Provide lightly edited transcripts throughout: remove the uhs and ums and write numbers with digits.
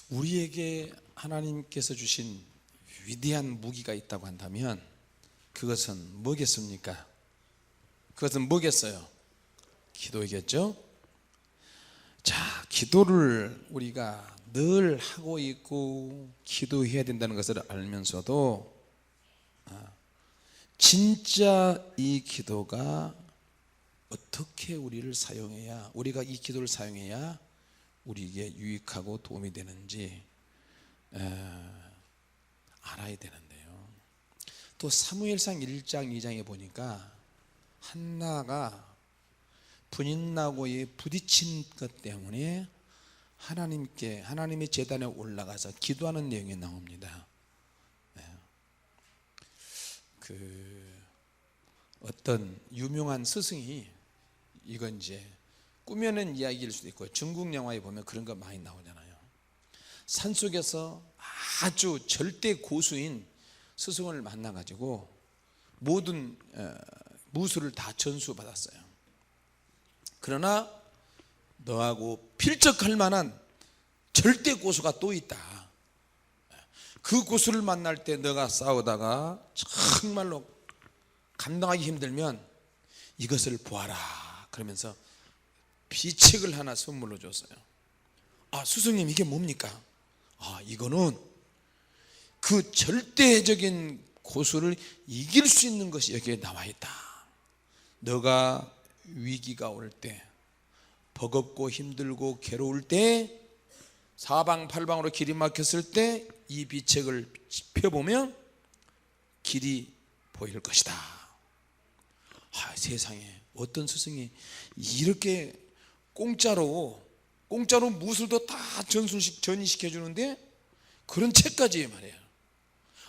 우리에게 하나님께서 주신 위대한 무기가 있다고 한다면 그것은 뭐겠습니까? 그것은 뭐겠어요? 기도이겠죠? 자, 기도를 우리가 늘 하고 있고 기도해야 된다는 것을 알면서도 진짜 이 기도가 어떻게 우리를 사용해야, 우리가 이 기도를 사용해야 우리에게 유익하고 도움이 되는지 알아야 되는데요. 또 사무엘상 1장 2장에 보니까 한나가 분인나고에 부딪힌 것 때문에 하나님의 제단에 올라가서 기도하는 내용이 나옵니다. 어떤 유명한 스승이, 이건 이제 꾸며낸 이야기일 수도 있고 중국 영화에 보면 그런 거 많이 나오잖아요. 산속에서 아주 절대 고수인 스승을 만나가지고 모든 무술을 다 전수받았어요. 그러나 너하고 필적할 만한 절대 고수가 또 있다. 그 고수를 만날 때 너가 싸우다가 정말로 감당하기 힘들면 이것을 보아라 그러면서 비책을 하나 선물로 줬어요. 스승님, 이게 뭡니까? 이거는 그 절대적인 고수를 이길 수 있는 것이 여기에 나와 있다. 너가 위기가 올 때, 버겁고 힘들고 괴로울 때, 사방팔방으로 길이 막혔을 때 이 비책을 펴보면 길이 보일 것이다. 세상에 어떤 스승이 이렇게 공짜로 무술도 다 전이시켜 주는데 그런 책까지 말이에요.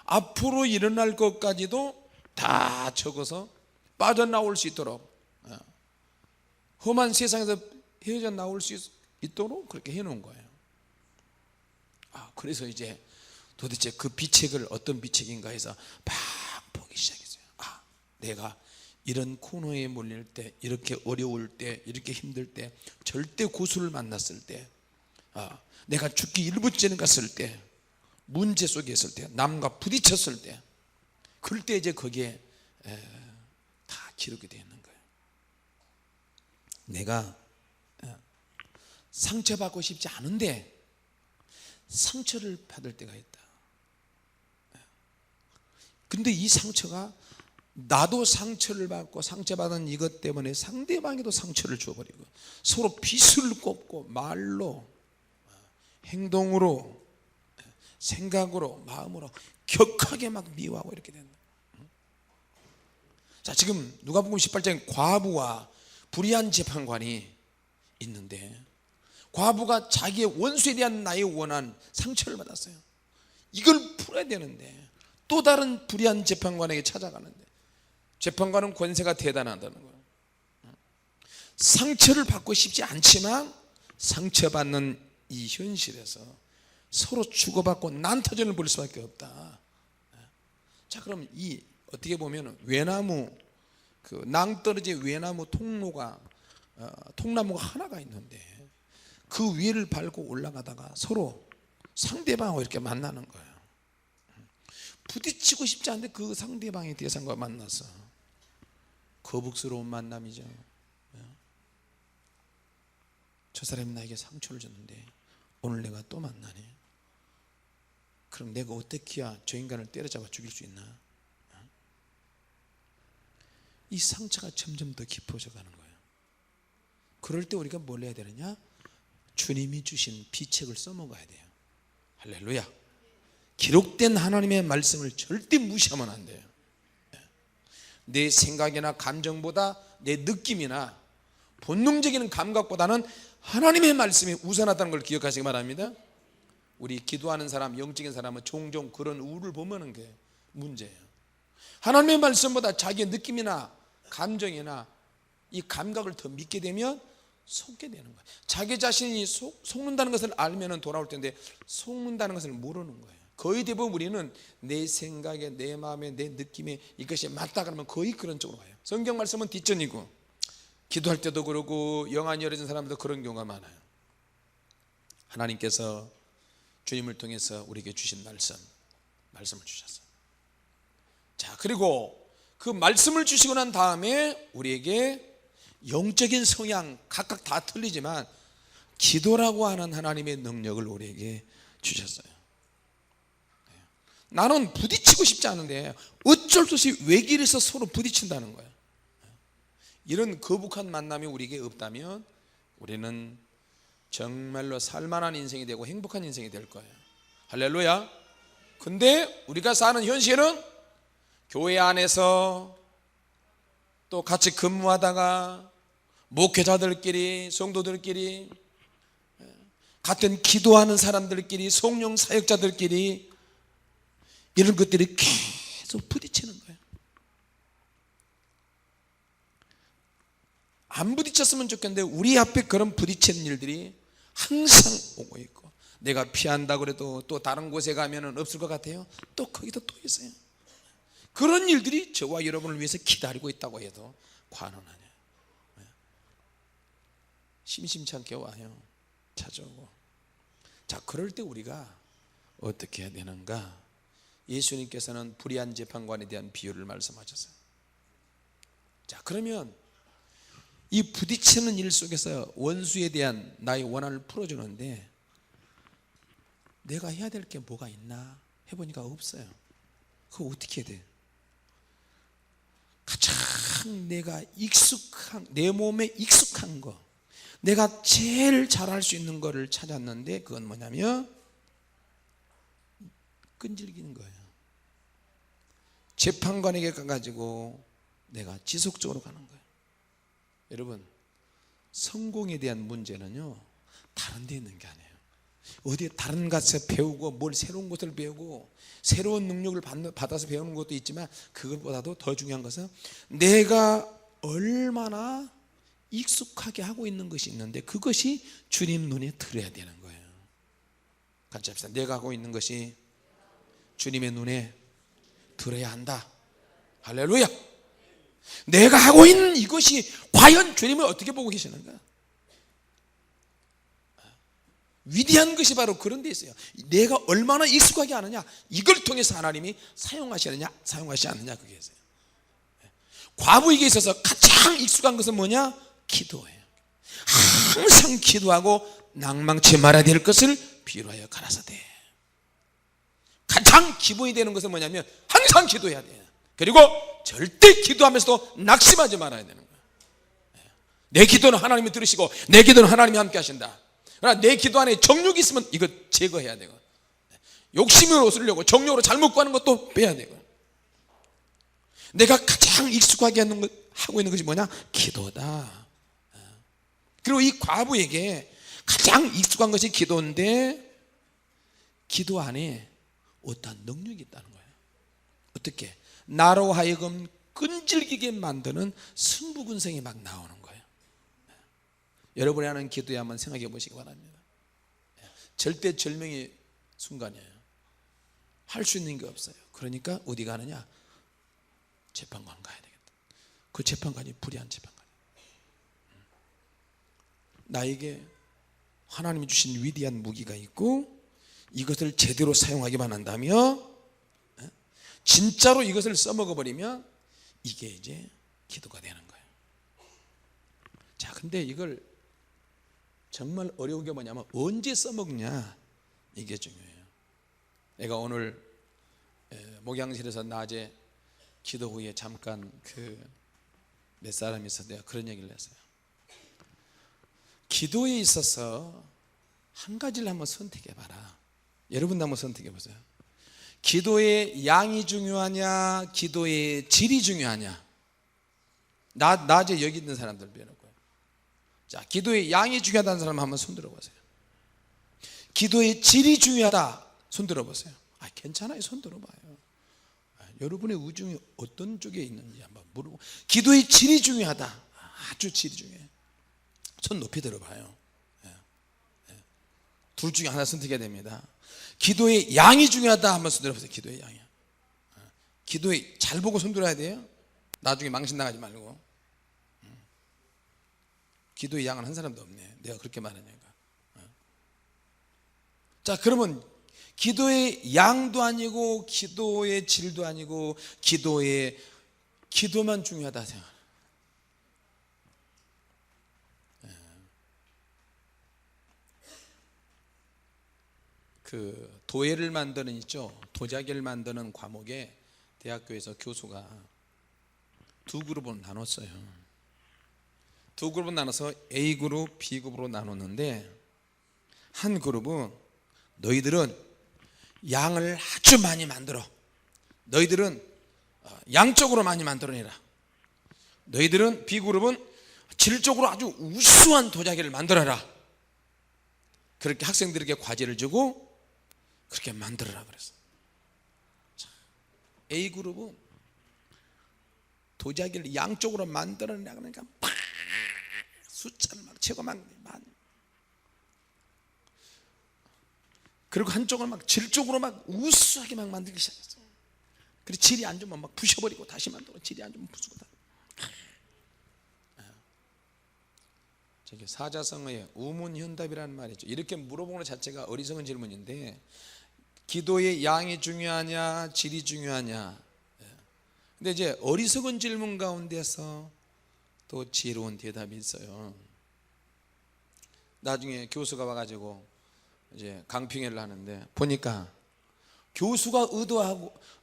앞으로 일어날 것까지도 다 적어서 빠져나올 수 있도록, 험한 세상에서 헤어져 나올 수 있도록 그렇게 해놓은 거예요. 그래서 이제 도대체 그 비책을 어떤 비책인가 해서 막 보기 시작했어요. 내가 이런 코너에 몰릴 때, 이렇게 어려울 때, 이렇게 힘들 때, 절대 고수를 만났을 때, 내가 죽기 일부째는 갔을 때, 문제 속에 있을 때, 남과 부딪혔을 때, 그럴 때 이제 거기에 다 기록이 되어 있는 거예요. 내가 상처받고 싶지 않은데 상처를 받을 때가 있다. 근데 이 상처가 나도 상처를 받고 상처받은 이것 때문에 상대방에도 상처를 줘버리고 서로 빗을 꼽고 말로, 행동으로, 생각으로, 마음으로 격하게 막 미워하고 이렇게 된다. 자, 지금 누가복음 18장에 과부와 불의한 재판관이 있는데 과부가 자기의 원수에 대한 나의 원한 상처를 받았어요. 이걸 풀어야 되는데 또 다른 불의한 재판관에게 찾아가는데 재판관은 권세가 대단하다는 거예요. 상처를 받고 싶지 않지만 상처받는 이 현실에서 서로 주고받고 난타전을 벌일 수밖에 없다. 자, 그럼 이 어떻게 보면 외나무, 그 낭떠러지 외나무 통나무가 하나가 있는데 그 위를 밟고 올라가다가 서로 상대방하고 이렇게 만나는 거예요. 부딪히고 싶지 않은데 그 상대방의 대상과 만나서 거북스러운 만남이죠. 저 사람이 나에게 상처를 줬는데 오늘 내가 또 만나네. 그럼 내가 어떻게 해야 저 인간을 때려잡아 죽일 수 있나? 이 상처가 점점 더 깊어져 가는 거예요. 그럴 때 우리가 뭘 해야 되느냐? 주님이 주신 비책을 써먹어야 돼요. 할렐루야. 기록된 하나님의 말씀을 절대 무시하면 안 돼요. 내 생각이나 감정보다 내 느낌이나 본능적인 감각보다는 하나님의 말씀이 우선하다는 걸 기억하시기 바랍니다. 우리 기도하는 사람, 영적인 사람은 종종 그런 우를 보면 게 문제예요. 하나님의 말씀보다 자기의 느낌이나 감정이나 이 감각을 더 믿게 되면 속게 되는 거예요. 자기 자신이 속는다는 것을 알면 돌아올 텐데 속는다는 것을 모르는 거예요. 거의 대부분 우리는 내 생각에, 내 마음에, 내 느낌에 이것이 맞다 그러면 거의 그런 쪽으로 가요. 성경 말씀은 뒷전이고 기도할 때도 그러고 영안이 열어진 사람들도 그런 경우가 많아요. 하나님께서 주님을 통해서 우리에게 주신 말씀을 주셨어요. 자, 그리고 그 말씀을 주시고 난 다음에 우리에게 영적인 성향 각각 다 틀리지만 기도라고 하는 하나님의 능력을 우리에게 주셨어요. 나는 부딪히고 싶지 않은데 어쩔 수 없이 외길에서 서로 부딪힌다는 거예요. 이런 거북한 만남이 우리에게 없다면 우리는 정말로 살만한 인생이 되고 행복한 인생이 될 거예요. 할렐루야. 근데 우리가 사는 현실은 교회 안에서 또 같이 근무하다가 목회자들끼리, 성도들끼리, 같은 기도하는 사람들끼리, 성령 사역자들끼리 이런 것들이 계속 부딪히는 거예요. 안 부딪혔으면 좋겠는데 우리 앞에 그런 부딪히는 일들이 항상 오고 있고, 내가 피한다고 해도 또 다른 곳에 가면 없을 것 같아요. 또 거기도 또 있어요. 그런 일들이 저와 여러분을 위해서 기다리고 있다고 해도 과언은 아니에요. 심심치 않게 와요. 찾아오고. 자, 그럴 때 우리가 어떻게 해야 되는가? 예수님께서는 불의한 재판관에 대한 비유를 말씀하셨어요. 자, 그러면 이 부딪히는 일 속에서 원수에 대한 나의 원한을 풀어주는데 내가 해야 될 게 뭐가 있나 해보니까 없어요. 그거 어떻게 해야 돼? 가장 내가 내 몸에 익숙한 거, 내가 제일 잘할 수 있는 거를 찾았는데 그건 뭐냐면 끈질기는 거예요. 재판관에게 가가지고 내가 지속적으로 가는 거예요. 여러분, 성공에 대한 문제는요 다른 데 있는 게 아니에요. 어디에 다른 곳에서 배우고 뭘 새로운 것을 배우고 새로운 능력을 받아서 배우는 것도 있지만 그것보다도 더 중요한 것은 내가 얼마나 익숙하게 하고 있는 것이 있는데 그것이 주님 눈에 들어야 되는 거예요. 같이 합시다. 내가 하고 있는 것이 주님의 눈에 들어야 한다. 할렐루야. 내가 하고 있는 이것이 과연 주님을 어떻게 보고 계시는가? 위대한 것이 바로 그런 데 있어요. 내가 얼마나 익숙하게 하느냐, 이걸 통해서 하나님이 사용하시느냐 사용하시지 않느냐, 그게 있어요. 과부에게 있어서 가장 익숙한 것은 뭐냐? 기도예요. 항상 기도하고 낭망치 말아야 될 것을 비유하여 가라사대. 가장 기본이 되는 것은 뭐냐면 항상 기도해야 돼요. 그리고 절대 기도하면서도 낙심하지 말아야 되는 거예요. 내 기도는 하나님이 들으시고 내 기도는 하나님이 함께 하신다. 그러나 내 기도 안에 정욕이 있으면 이거 제거해야 되고, 욕심으로 쓰려고 정욕으로 잘못 구하는 것도 빼야 되고, 내가 가장 익숙하게 하고 있는 것이 뭐냐? 기도다. 그리고 이 과부에게 가장 익숙한 것이 기도인데 기도 안에 어떠한 능력이 있다는 거예요. 어떻게? 나로 하여금 끈질기게 만드는 승부근성이 막 나오는 거예요. 여러분이 하는 기도에 한번 생각해 보시기 바랍니다. 절대절명의 순간이에요. 할 수 있는 게 없어요. 그러니까 어디 가느냐? 재판관 가야 되겠다. 그 재판관이 불의한 재판관. 나에게 하나님이 주신 위대한 무기가 있고 이것을 제대로 사용하기만 한다면, 진짜로 이것을 써먹어버리면 이게 이제 기도가 되는 거예요. 자, 근데 이걸 정말 어려운 게 뭐냐면 언제 써먹냐, 이게 중요해요. 내가 오늘 목양실에서 낮에 기도 후에 잠깐 몇 사람이 있어서 내가 그런 얘기를 했어요. 기도에 있어서 한 가지를 한번 선택해봐라. 여러분도 한번 선택해보세요. 기도의 양이 중요하냐, 기도의 질이 중요하냐? 낮에 여기 있는 사람들 빼놓고요. 자, 기도의 양이 중요하다는 사람 한번 손 들어보세요. 기도의 질이 중요하다, 손 들어보세요. 괜찮아요, 손 들어봐요. 여러분의 우중이 어떤 쪽에 있는지 한번 물어보고. 기도의 질이 중요하다, 아주 질이 중요해요. 손 높이 들어봐요. 둘 중에 하나 선택해야 됩니다. 기도의 양이 중요하다 한번 손 들어보세요. 기도의 양이요. 기도에 잘 보고 손 들어야 돼요. 나중에 망신 나가지 말고. 기도의 양은 한 사람도 없네, 내가 그렇게 말하니까. 자, 그러면 기도의 양도 아니고 기도의 질도 아니고 기도만 중요하다 생각. 그 도예를 만드는 있죠. 도자기를 만드는 과목에 대학교에서 교수가 두 그룹으로 나눴어요. 두 그룹으로 나눠서 A그룹, B그룹으로 나눴는데 한 그룹은 너희들은 양을 아주 많이 만들어. 너희들은 양적으로 많이 만들어내라. 너희들은 B그룹은 질적으로 아주 우수한 도자기를 만들어라. 그렇게 학생들에게 과제를 주고 그렇게 만들어라 그랬어. A그룹은 도자기를 양쪽으로 만들어내라 그러니까 막 숫자를 막 채고 막 그리고 한쪽은 막 질적으로 막 우수하게 막 만들기 시작했어. 그리고 질이 안 좋으면 막 부셔버리고 다시 만들고 질이 안 좋으면 부수고 다. 저기 사자성어의 우문현답이라는 말이죠. 이렇게 물어보는 것 자체가 어리석은 질문인데 기도의 양이 중요하냐 질이 중요하냐. 근데 이제 어리석은 질문 가운데서 또 지혜로운 대답이 있어요. 나중에 교수가 와가지고 이제 강평회를 하는데 보니까 교수가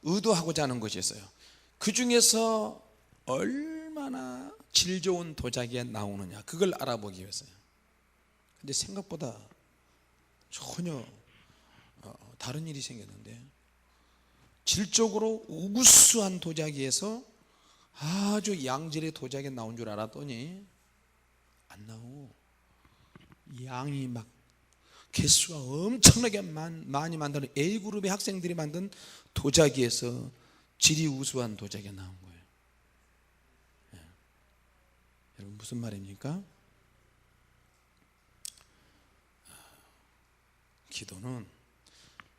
의도하고자 하는 것이 있어요. 그 중에서 얼마나 질 좋은 도자기가 나오느냐 그걸 알아보기 위해서요. 근데 생각보다 전혀 다른 일이 생겼는데 질적으로 우수한 도자기에서 아주 양질의 도자기가 나온 줄 알았더니 안 나오고 양이 막 개수가 엄청나게 많이 만드는 A그룹의 학생들이 만든 도자기에서 질이 우수한 도자기가 나온 거예요. 네. 여러분 무슨 말입니까? 기도는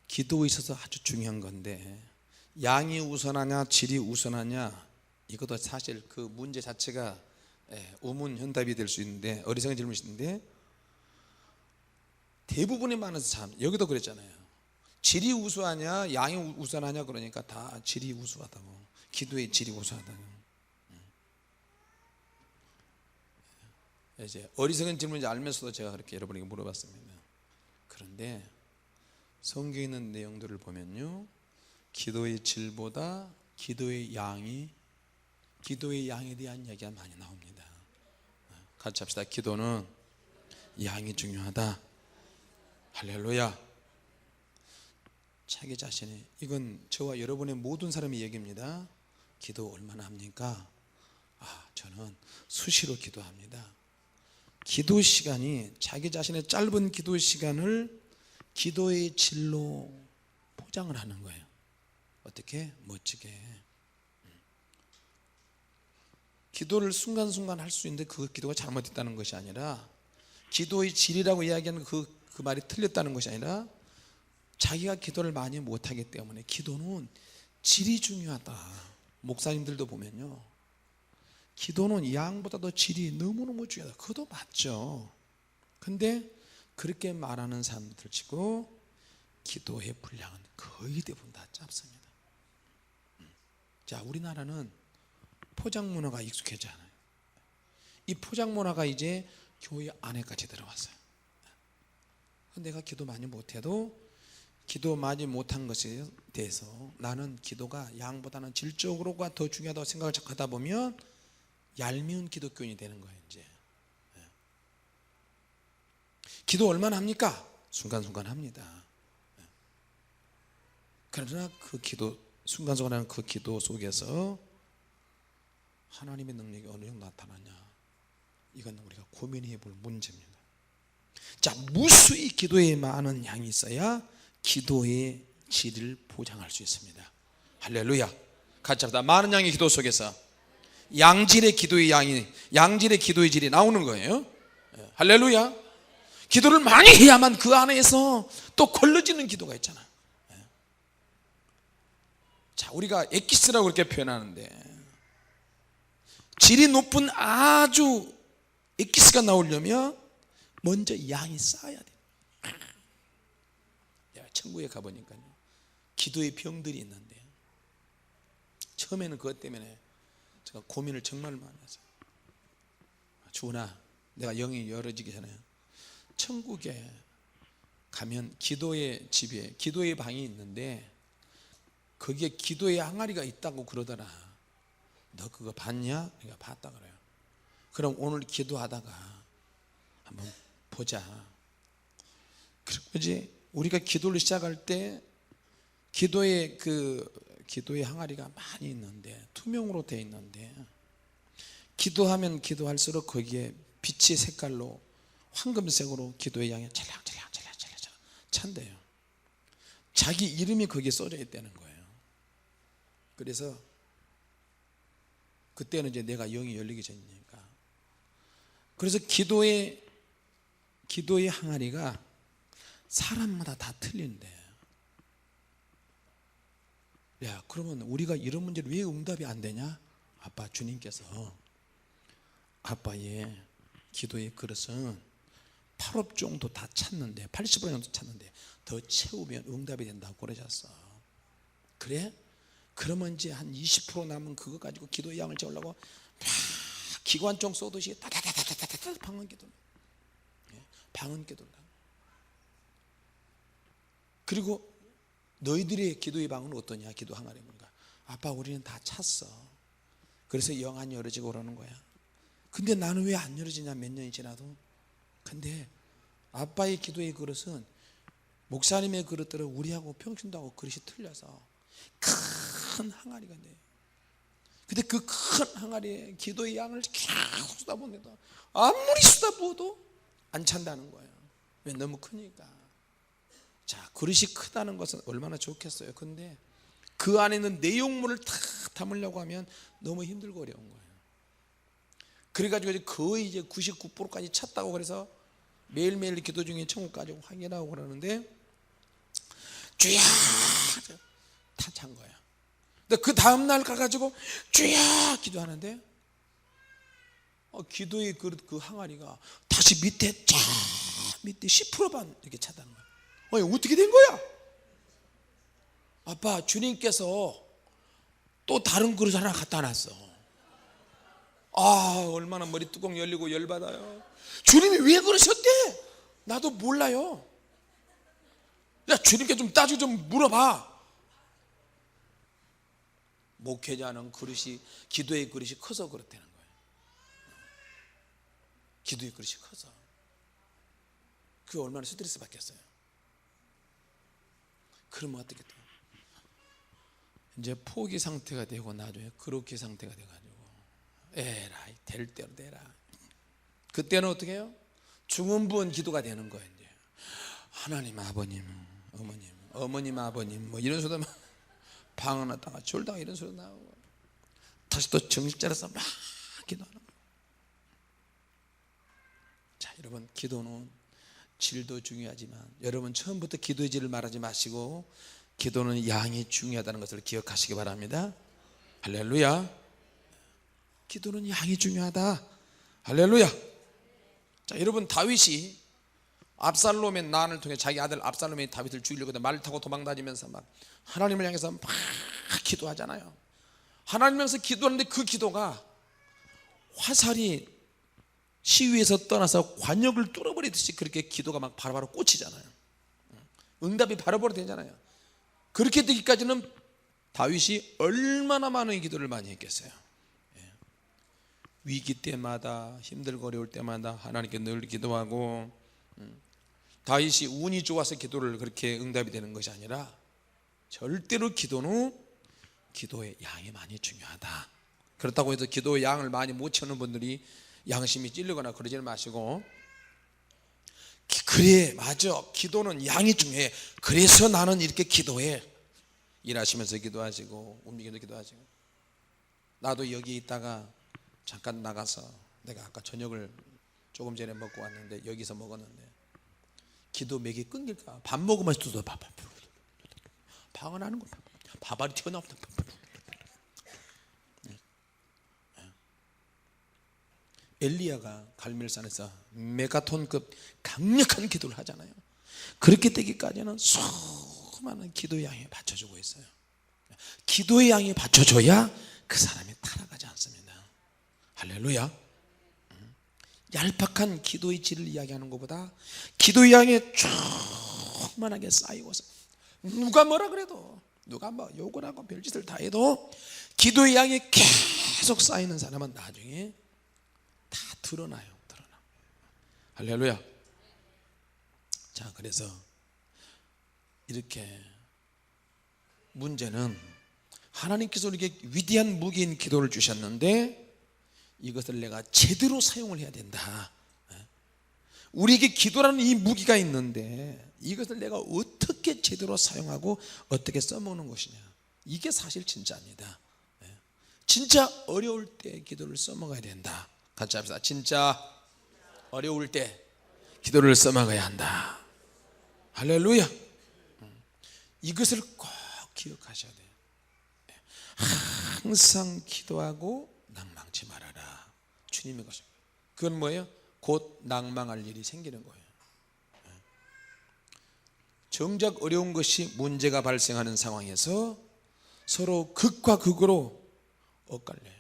기도에 있어서 아주 중요한 건데 양이 우선하냐 질이 우선하냐 이것도 사실 그 문제 자체가 우문현답이 될 수 있는데 어리석은 질문이신데 대부분이 많아서 참 여기도 그랬잖아요. 질이 우수하냐 양이 우선하냐 그러니까 다 질이 우수하다고. 기도의 질이 우수하다고. 이제 어리석은 질문인지 알면서도 제가 그렇게 여러분에게 물어봤습니다. 그런데 성경에 있는 내용들을 보면요 기도의 질보다 기도의 양에 대한 이야기가 많이 나옵니다. 같이 합시다. 기도는 양이 중요하다. 할렐루야. 자기 자신이 이건 저와 여러분의 모든 사람의 얘기입니다. 기도 얼마나 합니까? 저는 수시로 기도합니다. 기도 시간이 자기 자신의 짧은 기도 시간을 기도의 질로 포장을 하는 거예요. 어떻게? 멋지게. 기도를 순간순간 할 수 있는데 그 기도가 잘못됐다는 것이 아니라 기도의 질이라고 이야기하는 그 말이 틀렸다는 것이 아니라 자기가 기도를 많이 못하기 때문에 기도는 질이 중요하다. 목사님들도 보면요 기도는 양보다도 질이 너무너무 중요하다. 그것도 맞죠. 근데 그렇게 말하는 사람들 치고 기도의 분량은 거의 대부분 다 짧습니다. 자, 우리나라는 포장 문화가 익숙해져 않아요. 이 포장 문화가 이제 교회 안에까지 들어왔어요. 내가 기도 많이 못해도 기도 많이 못한 것에 대해서 나는 기도가 양보다는 질적으로가 더 중요하다고 생각을 자꾸 하다 보면 얄미운 기독교인이 되는 거예요. 이제 기도 얼마나 합니까? 순간순간 합니다. 그러나 그 기도 순간순간 하는 그 기도 속에서 하나님의 능력이 어느 정도 나타나냐 이건 우리가 고민해 볼 문제입니다. 자, 무수히 기도에 많은 양이 있어야 기도의 질을 보장할 수 있습니다. 할렐루야. 같이 합시다. 많은 양의 기도 속에서 양질의 기도의 질이 나오는 거예요. 할렐루야. 기도를 많이 해야만 그 안에서 또 걸러지는 기도가 있잖아. 자, 우리가 엑기스라고 그렇게 표현하는데 질이 높은 아주 엑기스가 나오려면 먼저 양이 쌓여야 돼. 천국에 가보니까요, 기도의 병들이 있는데, 처음에는 그것 때문에 제가 고민을 정말 많이 했어요. 주은아, 내가 영이 열어지기 전에 천국에 가면 기도의 집에 기도의 방이 있는데 거기에 기도의 항아리가 있다고 그러더라. 너 그거 봤냐? 내가 봤다 그래요. 그럼 오늘 기도하다가 한번 보자. 그리고 이제 우리가 기도를 시작할 때 기도의 항아리가 많이 있는데, 투명으로 되어 있는데, 기도하면 기도할수록 거기에 빛의 색깔로 황금색으로 기도의 양이 찰랑찰랑 찬대요. 자기 이름이 거기에 써져 있다는 거예요. 그래서 그때는 이제 내가 영이 열리기 전이니까. 그래서 기도의 항아리가 사람마다 다 틀린데, 야, 그러면 우리가 이런 문제를 왜 응답이 안 되냐? 아빠, 주님께서 아빠의 기도의 그릇은 8업 정도 다 찼는데, 80% 정도 찼는데 더 채우면 응답이 된다고 그러셨어. 그래? 그러면 이제 한 20% 남은 그거 가지고 기도의 양을 채우려고 막 기관총 쏘듯이 따다다다다다다 방언 기도를, 방언 기도를. 그리고 너희들의 기도의 방은 어떠냐? 기도 항아리 뭔가, 아빠 우리는 다 찼어. 그래서 영 안 열어지고 그러는 거야. 근데 나는 왜 안 열어지냐? 몇 년이 지나도. 근데 아빠의 기도의 그릇은 목사님의 그릇들은 우리하고 평신도 하고 그릇이 틀려서 큰 항아리가 돼요. 근데 그 큰 항아리에 기도의 양을 계속 쏟아부는데도 아무리 쏟아부어도 안 찬다는 거예요. 왜? 너무 크니까. 자, 그릇이 크다는 것은 얼마나 좋겠어요. 근데 그 안에 있는 내용물을 다 담으려고 하면 너무 힘들고 어려운 거예요. 그래가지고 이제 거의 이제 99%까지 찼다고, 그래서 매일매일 기도 중에 천국까지 확인하고 그러는데, 주야 다 찬 거야. 근데 그 다음날 가가지고 주야 기도하는데 기도의 그 항아리가 다시 밑에 10%만 이렇게 찼다는 거야. 어떻게 된 거야? 아빠, 주님께서 또 다른 그릇 하나 갖다 놨어. 얼마나 머리 뚜껑 열리고 열받아요. 주님이 왜 그러셨대? 나도 몰라요. 야, 주님께 좀 따지고 좀 물어봐. 목회자는 그릇이, 기도의 그릇이 커서 그렇다는 거예요. 기도의 그릇이 커서. 그게 얼마나 스트레스 받겠어요. 그러면 어떻게 또 이제 포기 상태가 되고 나중에 그렇게 상태가 돼가지고 에라이 될 대로 되라. 그때는 어떻게 해요? 중언부언 기도가 되는 거예요. 이제 하나님 아버님, 어머님 아버님 뭐 이런 소리도 방언하다가 졸다가 이런 소리 나오고, 다시 또 정신 차려서 막 기도하는 거예요. 자, 여러분, 기도는 질도 중요하지만 여러분 처음부터 기도의 질을 말하지 마시고 기도는 양이 중요하다는 것을 기억하시기 바랍니다. 할렐루야. 기도는 양이 중요하다. 할렐루야. 자, 여러분, 다윗이 압살롬의 난을 통해 자기 아들 압살롬이 다윗을 죽이려고 말 타고 도망다니면서 막 하나님을 향해서 막 기도하잖아요. 하나님을 향해서 기도하는데 그 기도가 화살이 시위에서 떠나서 관역을 뚫어버리듯이 그렇게 기도가 막 바로바로 꽂히잖아요. 응답이 바로바로 되잖아요. 그렇게 되기까지는 다윗이 얼마나 많은 기도를 많이 했겠어요. 위기 때마다, 힘들고 어려울 때마다 하나님께 늘 기도하고, 다윗이 운이 좋아서 기도를 그렇게 응답이 되는 것이 아니라 절대로 기도는 기도의 양이 많이 중요하다. 그렇다고 해서 기도의 양을 많이 못 채우는 분들이 양심이 찔리거나 그러지 마시고, 그래 맞아, 기도는 양이 중요해. 그래서 나는 이렇게 기도해. 일하시면서 기도하시고 움직이면서 기도하시고. 나도 여기 있다가 잠깐 나가서, 내가 아까 저녁을 조금 전에 먹고 왔는데 여기서 먹었는데 기도 맥이 끊길까. 밥 먹으면서 또 방언하는 거야. 밥알이 튀어나온다. 엘리야가 갈멜산에서 메가톤급 강력한 기도를 하잖아요. 그렇게 되기까지는 조그마한 기도의 양에 받쳐주고 있어요. 기도의 양에 받쳐줘야 그 사람이 타락하지 않습니다. 할렐루야. 얄팍한 기도의 질을 이야기하는 것보다 기도의 양에 충만하게 쌓이고서 누가 뭐라 그래도, 누가 뭐 욕을 하고 별짓을 다 해도 기도의 양에 계속 쌓이는 사람은 나중에 다 드러나요. 할렐루야. 자, 그래서 이렇게 문제는 하나님께서 우리에게 위대한 무기인 기도를 주셨는데 이것을 내가 제대로 사용을 해야 된다. 우리에게 기도라는 이 무기가 있는데 이것을 내가 어떻게 제대로 사용하고 어떻게 써먹는 것이냐, 이게 사실 진짜입니다. 진짜 어려울 때 기도를 써먹어야 된다. 같이 합시다. 진짜 어려울 때 기도를 써먹어야 한다. 할렐루야. 이것을 꼭 기억하셔야 돼요. 항상 기도하고 낭망치 말아라. 주님의 것입니다. 그건 뭐예요? 곧 낭망할 일이 생기는 거예요. 정작 어려운 것이 문제가 발생하는 상황에서 서로 극과 극으로 엇갈려요.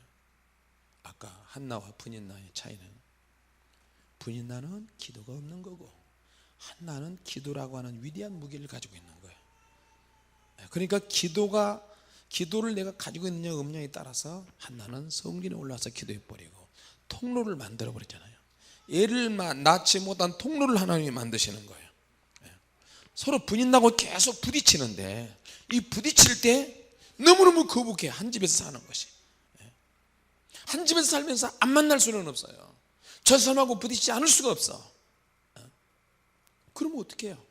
아까 한나와 브닌나의 차이는, 브닌나는 기도가 없는 거고 한나는 기도라고 하는 위대한 무기를 가지고 있는 거예요. 그러니까 기도를 내가 가지고 있느냐 없느냐에 따라서 한나는 성전에 올라와서 기도해버리고 통로를 만들어 버렸잖아요. 애를 낳지 못한 통로를 하나님이 만드시는 거예요. 서로 분인나고 계속 부딪히는데 이 부딪힐 때 너무너무 거북해. 한 집에서 사는 것이, 한 집에서 살면서 안 만날 수는 없어요. 저 사람하고 부딪히지 않을 수가 없어. 그러면 어떻게 해요?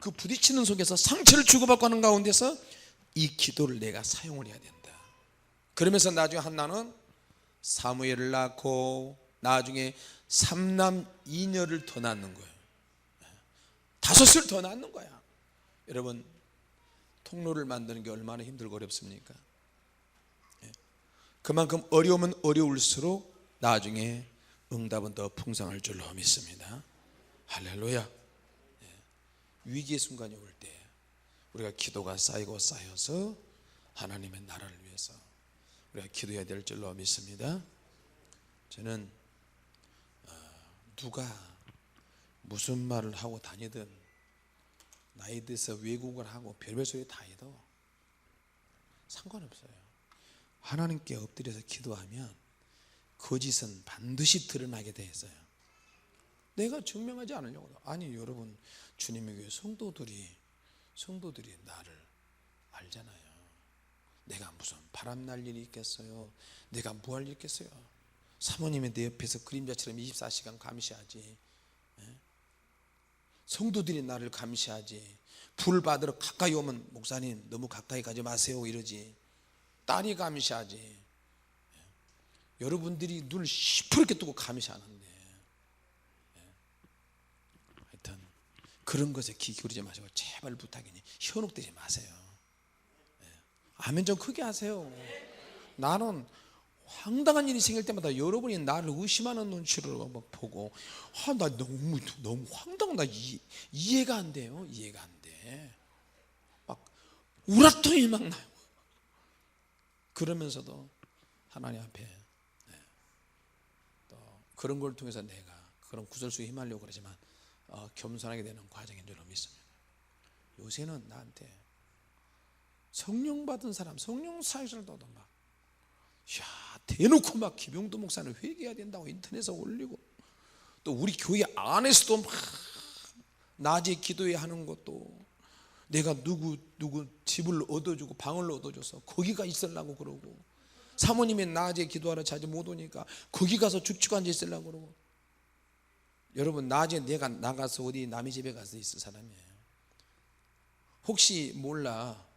그 부딪히는 속에서 상처를 주고받고 하는 가운데서 이 기도를 내가 사용을 해야 된다. 그러면서 나중에 한나는 사무엘을 낳고 나중에 3남 2녀를 더 낳는 거예요. 5을 더 낳는 거야. 여러분, 통로를 만드는 게 얼마나 힘들고 어렵습니까? 그만큼 어려우면 어려울수록 나중에 응답은 더 풍성할 줄로 믿습니다. 할렐루야. 위기의 순간이 올 때 우리가 기도가 쌓이고 쌓여서 하나님의 나라를 위해서 우리가 기도해야 될 줄로 믿습니다. 저는 누가 무슨 말을 하고 다니든 나이 들어서 외국을 하고 별별 소리 다 해도 상관없어요. 하나님께 엎드려서 기도하면 거짓은 반드시 드러나게 돼 있어요. 내가 증명하지 않으려고. 아니 여러분, 주님의 교회 성도들이 나를 알잖아요. 내가 무슨 바람날 일이 있겠어요? 내가 뭐 할 일 있겠어요? 사모님이 내 옆에서 그림자처럼 24시간 감시하지. 성도들이 나를 감시하지. 불 받으러 가까이 오면 목사님 너무 가까이 가지 마세요 이러지. 딸이 감시하지. 여러분들이 눈을 시퍼렇게 뜨고 감시하는데 하여튼 그런 것에 귀 기울이지 마시고 제발 부탁이니 현혹되지 마세요. 아멘 좀 크게 하세요. 나는 황당한 일이 생길 때마다 여러분이 나를 의심하는 눈치로 막 보고 나 너무 황당하다. 이해가 안 돼요. 이해가 안 돼. 막 우라통이 막 나요. 그러면서도 하나님 앞에 또 그런 걸 통해서 내가 그런 구설수에 휘말려고 그러지만 겸손하게 되는 과정인 줄로 믿습니다. 요새는 나한테 성령 받은 사람, 성령 사역자들도 막 대놓고 막 김용도 목사는 회개해야 된다고 인터넷에 올리고, 또 우리 교회 안에서도 막 낮에 기도해야 하는 것도 내가 누구 집을 얻어주고 방을 얻어줘서 거기가 있으려고 그러고, 사모님이 낮에 기도하러 자주 못 오니까 거기 가서 죽치고 앉아 있으려고 그러고. 여러분, 낮에 내가 나가서 어디 남의 집에 가서 있을 사람이에요. 혹시 몰라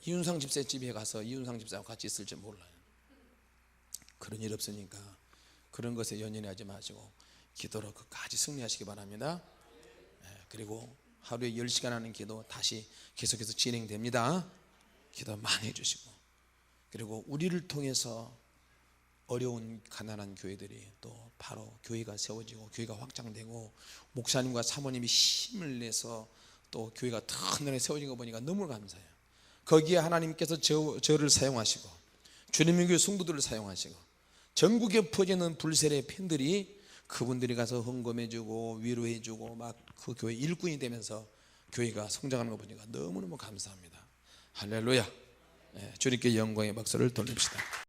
이윤상 집사 집에 가서 이윤상 집사와 같이 있을지 몰라요. 그런 일 없으니까 그런 것에 연연하지 마시고 기도로 끝까지 승리하시기 바랍니다. 그리고 하루에 10시간 하는 기도 다시 계속해서 진행됩니다. 기도 많이 해주시고, 그리고 우리를 통해서 어려운 가난한 교회들이 또 바로 교회가 세워지고 교회가 확장되고 목사님과 사모님이 힘을 내서 또 교회가 튼튼하게 세워진 거 보니까 너무 감사해요. 거기에 하나님께서 저를 사용하시고 주님의 교회 성도들을 사용하시고 전국에 퍼지는 불세례 팬들이 그분들이 가서 헌금해주고 위로해주고 막 그 교회 일꾼이 되면서 교회가 성장하는 거 보니까 너무너무 감사합니다. 할렐루야. 주님께 영광의 박수를 돌립시다.